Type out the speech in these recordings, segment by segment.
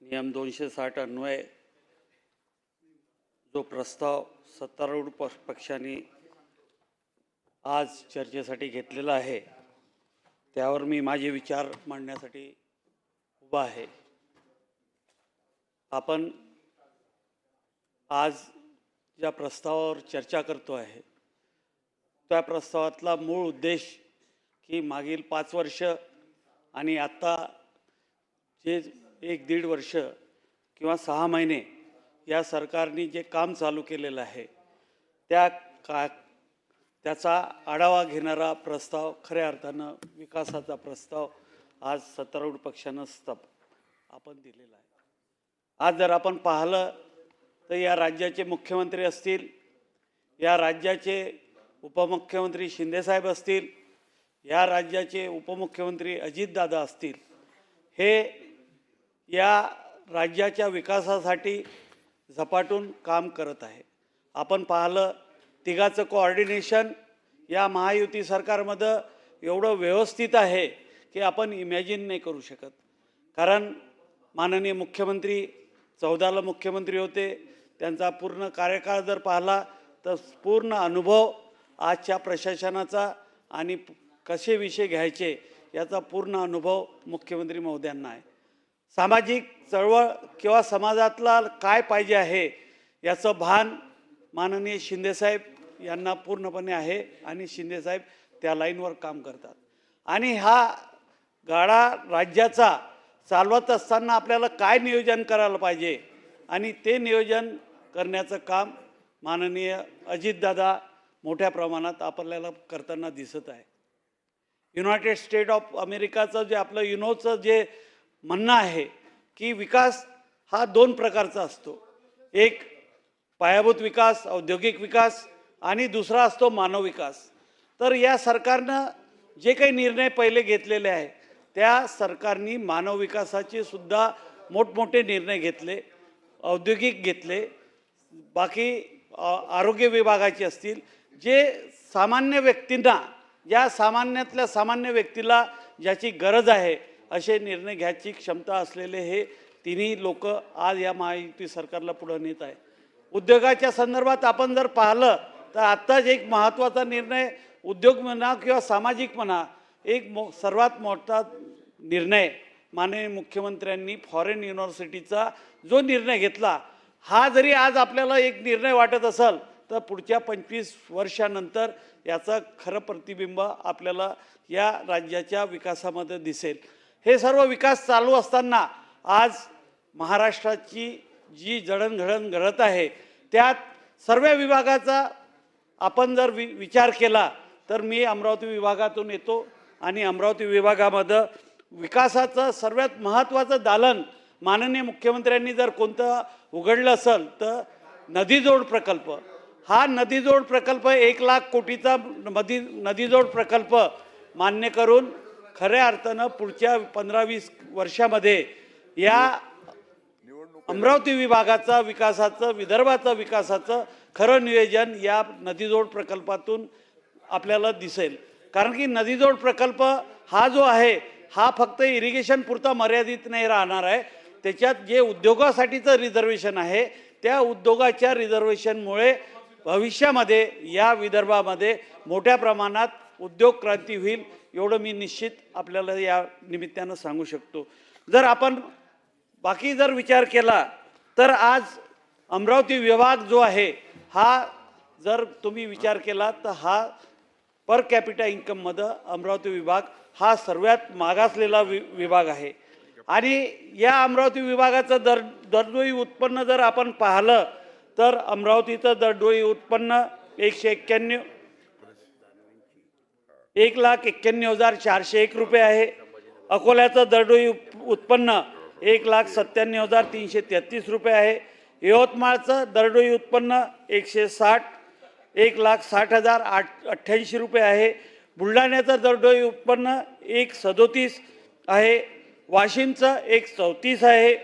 नियम 260 अन्वये जो प्रस्ताव सत्तारूढ पक्षाने आज चर्चेसाठी घेतलेला आहे त्यावर मी माझे विचार मांडण्यासाठी उभा आहे। आपण आज ज्या प्रस्तावावर चर्चा करतो आहे त्या प्रस्तावातला मूळ उद्देश की मागील 5 वर्ष आणि आता जे 1-1.5 वर्ष किंवा 6 महिने या सरकारने जे काम चालू केलेलं आहे त्याचा आढावा घेणारा प्रस्ताव, खऱ्या अर्थानं विकासाचा प्रस्ताव आज सत्तारूढ पक्षानं आपण दिलेला आहे। आज जर आपण पाहिलं तर या राज्याचे मुख्यमंत्री असतील, या राज्याचे उपमुख्यमंत्री शिंदेसाहेब असतील, या राज्याचे उपमुख्यमंत्री अजितदादा असतील, हे या राज्याच्या विकासासाठी झपाटून काम करत आहे। आपण पाहिलं तिघाचं कोऑर्डिनेशन या महायुती सरकारमध्ये एवढं व्यवस्थित आहे की आपण इमॅजिन नाही करू शकत। कारण माननीय मुख्यमंत्री 14ला मुख्यमंत्री होते, त्यांचा पूर्ण कार्यकाळ जर पाहिला तर पूर्ण अनुभव आजच्या प्रशासनाचा आणि कसे विषय घ्यायचे याचा पूर्ण अनुभव मुख्यमंत्री महोदयांना आहे। सामाजिक चळवळ किंवा समाजातला काय पाहिजे आहे याचं भान माननीय शिंदेसाहेब यांना पूर्णपणे आहे आणि शिंदेसाहेब त्या लाईनवर काम करतात। आणि हा गाडा राज्याचा चालवत असताना आपल्याला काय नियोजन करायला पाहिजे आणि ते नियोजन करण्याचं काम माननीय अजितदादा मोठ्या प्रमाणात आपल्याला करताना दिसत आहे। युनायटेड स्टेट ऑफ अमेरिकाचं जे आपलं युनोचं जे म्हणणं आहे की विकास हा 2 प्रकारचा असतो, एक पायाभूत विकास, औद्योगिक विकास आणि दुसरा असतो मानव विकास। तर या सरकारनं जे काही निर्णय पहिले घेतलेले आहे त्या सरकारने मानव विकासाचे सुद्धा मोठमोठे निर्णय घेतले, औद्योगिक घेतले, बाकी आरोग्य विभागाचे असतील, जे सामान्य व्यक्तींना, या सामान्यातल्या सामान्य व्यक्तीला ज्याची गरज आहे असे निर्णय घ्यायची क्षमता असलेले हे तिन्ही लोक आज या महायुती सरकारला पुढे नेत आहे। उद्योगाच्या संदर्भात आपण जर पाहिलं तर आत्ताच एक महत्त्वाचा निर्णय, उद्योग म्हणा किंवा सामाजिक म्हणा, एक सर्वात मोठा निर्णय माननीय मुख्यमंत्र्यांनी फॉरेन युनिव्हर्सिटीचा जो निर्णय घेतला, हा जरी आज आपल्याला एक निर्णय वाटत असेल तर पुढच्या 25 वर्षानंतर याचा खरं प्रतिबिंब आपल्याला या राज्याच्या विकासामध्ये दिसेल। हे सर्व विकास चालू असताना आज महाराष्ट्राची जी जडणघडण घडत आहे त्यात सर्व विभागाचा आपण जर विचार केला तर मी अमरावती विभागातून येतो आणि अमरावती विभागामध्ये विकासाचं सर्वात महत्त्वाचं दालन माननीय मुख्यमंत्र्यांनी जर कोणतं उघडलं असेल तर नदीजोड प्रकल्प। हा नदीजोड प्रकल्प 1 लाख कोटीचा नदीजोड प्रकल्प मान्य करून खऱ्या अर्थानं पुढच्या 15-20 वर्षामध्ये या अमरावती विभागाचा विकासाचं, विदर्भाचं विकासाचं खरं नियोजन या नदीजोड प्रकल्पातून आपल्याला दिसेल। कारण की नदीजोड प्रकल्प हा जो आहे हा फक्त इरिगेशन पुरता मर्यादित नाही राहणार आहे, त्याच्यात जे उद्योगासाठीचं रिझर्वेशन आहे त्या उद्योगाच्या रिझर्वेशनमुळे भविष्यामध्ये या विदर्भामध्ये मोठ्या प्रमाणात उद्योग क्रांती होईल, एवढं मी निश्चित आपल्याला या निमित्तानं सांगू शकतो। जर आपण बाकी जर विचार केला तर आज अमरावती विभाग जो आहे हा जर तुम्ही विचार केला तर हा पर कॅपिटा इन्कममध्ये अमरावती विभाग हा सर्वात मागासलेला विभाग आहे। आणि या अमरावती विभागाचं दरडोई उत्पन्न जर आपण पाहिलं तर अमरावतीचं दरडोई उत्पन्न 1,91,401 रुपये आहे। अकोल्याचं दरडोई उत्पन्न 1,97,333 रुपये आहे। यवतमाळचं दरडोई उत्पन्न 1,60,088 रुपये आहे। बुलढाण्याचं दरडोई उत्पन्न 1,37 आहे। वाशिमचं 1,34 आहे।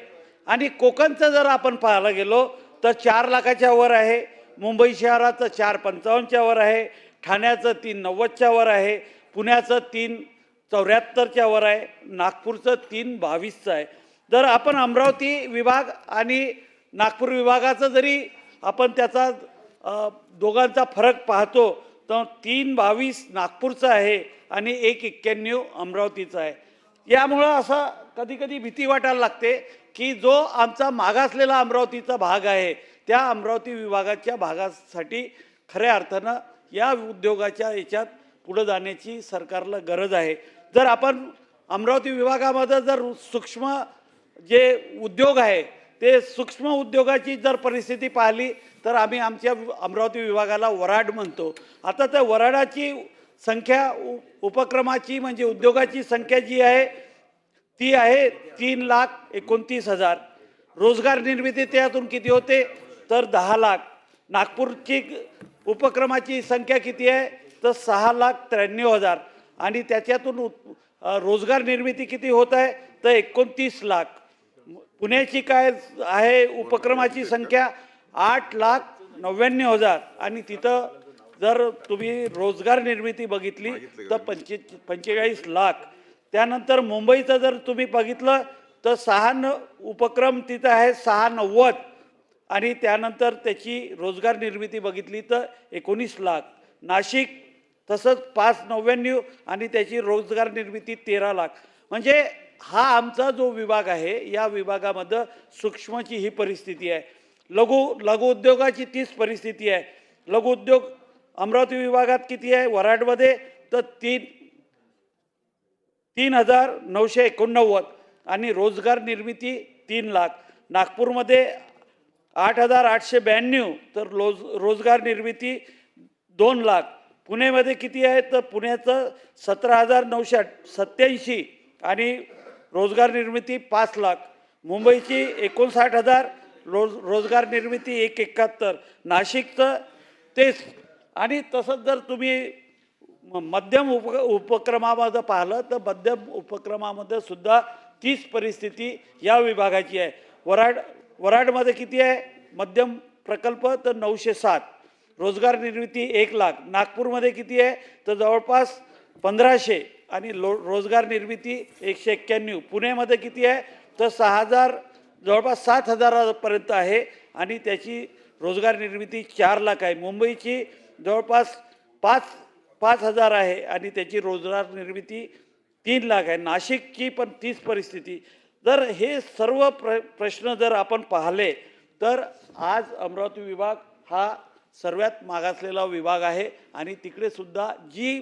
आणि कोकणचं जर आपण पाहायला गेलो तर 4 लाखाच्या वर आहे। मुंबई शहराचं 4,55च्या वर आहे। ठाण्याचं 3,90च्या वर आहे। पुण्याचं 3,74च्या वर आहे। नागपूरचं 3,22चं आहे। जर आपण अमरावती विभाग आणि नागपूर विभागाचं जरी आपण त्याचा दोघांचा फरक पाहतो तर 3.22 नागपूरचा आहे आणि 1.91 अमरावतीचा आहे. यामुळं असं कधी कधी भीती वाटायला लागते की जो आमचा मागासलेला अमरावतीचा भाग आहे त्या अमरावती विभागाच्या भागासाठी खऱ्या अर्थानं या उद्योगाच्या याच्यात पुढे जाण्याची सरकारला गरज आहे. जर आपण अमरावती विभागामध्ये जर सूक्ष्म जे उद्योग आहे ते सूक्ष्म उद्योगाची जर परिस्थिती पाहिली तर आम्ही आमच्या अमरावती विभागाला वराड म्हणतो. आता त्या वराडाची संख्या उपक्रमाची म्हणजे उद्योगाची संख्या जी आहे ती आहे 3,29,000. रोजगार निर्मिती त्यातून किती होते तर 10 लाख. नागपूरची उपक्रमाची संख्या किती आहे तर 6,93,000 आणि त्याच्यातून रोजगार निर्मिती किती होत आहे तर 29 लाख. पुण्याची काय आहे उपक्रमाची संख्या 8,99,000 आणि तिथं जर तुम्ही रोजगार निर्मिती बघितली तर 45 लाख. त्यानंतर मुंबईचं जर तुम्ही बघितलं तर उपक्रम तिथं आहे 690 आणि त्यानंतर त्याची रोजगार निर्मिती बघितली तर 19 लाख. नाशिक तसंच 599 आणि त्याची रोजगार निर्मिती 13 लाख. म्हणजे हा आमचा जो विभाग आहे या विभागामध्ये सूक्ष्मची ही परिस्थिती आहे. लघु उद्योगाची तीच परिस्थिती आहे. लघु उद्योग अमरावती विभागात किती आहे वराडमध्ये तर 3,989 आणि रोजगार निर्मिती 3 लाख. नागपूरमध्ये 8,892 तर रोजगार निर्मिती 2 लाख. पुणेमध्ये किती आहे तर पुण्याचं 17,987 आणि रोजगार निर्मिती 5 लाख. मुंबईची 59,000 रोजगार निर्मिती 171. नाशिकचं तेच. आणि तसंच जर तुम्ही मध्यम उपक्रमामध्ये पाहिलं तर मध्यम उपक्रमामध्ये सुद्धा तीच परिस्थिती या विभागाची आहे. वराडमध्ये किती आहे मध्यम प्रकल्प तर 907. रोजगार निर्मिती 1 लाख. नागपूरमध्ये किती आहे तर जवळपास 1,500 आणि रोजगार निर्मिती 191. पुण्यामध्ये किती आहे तर 6,000 जवळपास 7,000पर्यंत आहे आणि त्याची रोजगार निर्मिती 4 लाख आहे. मुंबईची जवळपास 5,000 आहे आणि त्याची रोजगार निर्मिती 3 लाख आहे. नाशिकची पण तीच परिस्थिती. जर हे सर्व प्रश्न जर आपण पाहिले तर आज अमरावती विभाग हा सर्वात मागासलेला विभाग आहे आणि तिकडे सुद्धा जी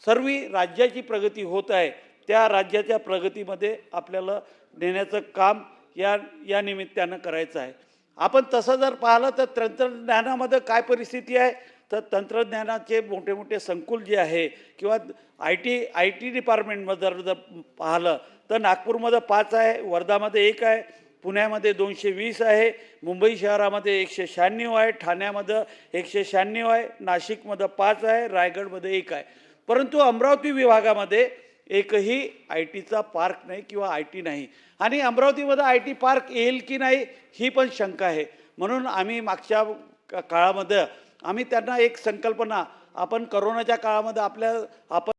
सर्व राज्याची प्रगती होत आहे त्या राज्याच्या प्रगतीमध्ये आपल्याला नेण्याचं काम या निमित्तानं करायचं आहे. आपण तसं जर पाहिलं तर तंत्रज्ञानामध्ये काय परिस्थिती आहे तर तंत्रज्ञानाचे मोठे मोठे संकुल जे आहे किंवा आय टी डिपार्टमेंटमध्ये जर पाहिलं तर नागपूरमध्ये 5 आहे, वर्धामध्ये 1 आहे, पुण्यामध्ये 220 आहे, मुंबई शहरामध्ये 196 आहे, ठाण्यामध्ये 196 आहे, नाशिकमध्ये 5 आहे, रायगडमध्ये 1 आहे. परंतु अमरावती विभागामध्ये एकही आय टीचा पार्क नाही किंवा आय टी नाही आणि अमरावतीमध्ये आय टी पार्क येईल की नाही ही पण शंका आहे. म्हणून आम्ही मागच्या काळामध्ये आम्ही त्यांना एक संकल्पना आपण करोनाच्या काळामध्ये आपण